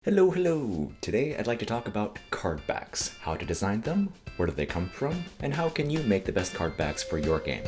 Hello! Today I'd like to talk about card backs, how to design them, where do they come from, and how can you make the best card backs for your game.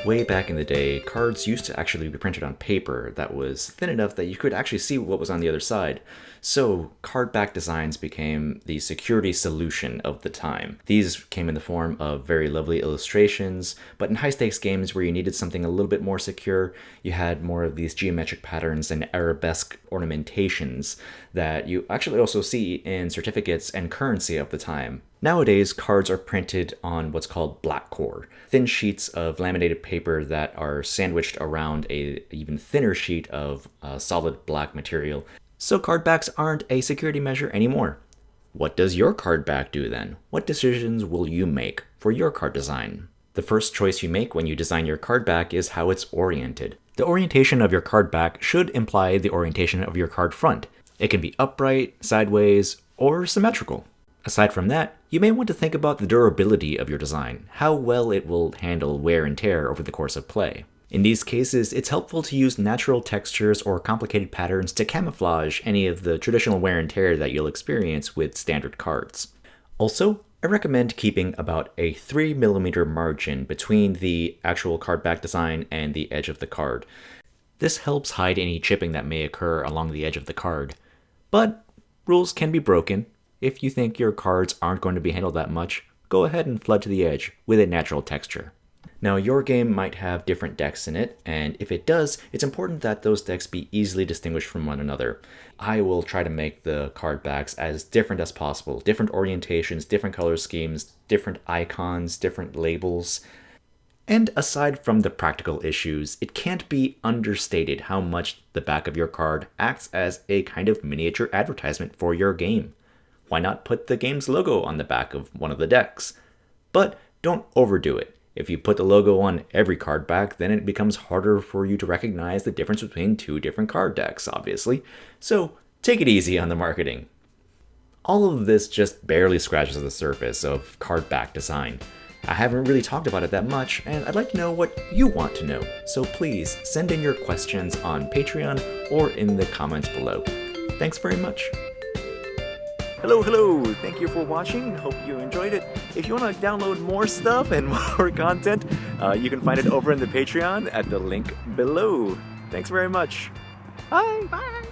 Way back in the day, cards used to actually be printed on paper that was thin enough that you could actually see what was on the other side. So card back designs became the security solution of the time. These came in the form of very lovely illustrations, but in high-stakes games where you needed something a little bit more secure, you had more of these geometric patterns and arabesque ornamentations that you actually also see in certificates and currency of the time. Nowadays, cards are printed on what's called black core, thin sheets of laminated paper that are sandwiched around an even thinner sheet of solid black material. So card backs aren't a security measure anymore. What does your card back do then? What decisions will you make for your card design? The first choice you make when you design your card back is how it's oriented. The orientation of your card back should imply the orientation of your card front. It can be upright, sideways, or symmetrical. Aside from that, you may want to think about the durability of your design, how well it will handle wear and tear over the course of play. In these cases, it's helpful to use natural textures or complicated patterns to camouflage any of the traditional wear and tear that you'll experience with standard cards. Also, I recommend keeping about a 3mm margin between the actual card back design and the edge of the card. This helps hide any chipping that may occur along the edge of the card. But rules can be broken. If you think your cards aren't going to be handled that much, go ahead and flood to the edge with a natural texture. Now, your game might have different decks in it, and if it does, it's important that those decks be easily distinguished from one another. I will try to make the card backs as different as possible. Different orientations, different color schemes, different icons, different labels. And aside from the practical issues, it can't be understated how much the back of your card acts as a kind of miniature advertisement for your game. Why not put the game's logo on the back of one of the decks? But don't overdo it. If you put the logo on every card back, then it becomes harder for you to recognize the difference between two different card decks, obviously. So take it easy on the marketing. All of this just barely scratches the surface of card back design. I haven't really talked about it that much, and I'd like to know what you want to know. So please send in your questions on Patreon or in the comments below. Thanks very much. Hello! Thank you for watching. Hope you enjoyed it. If you want to download more stuff and more content, you can find it over in the Patreon at the link below. Thanks very much. Bye!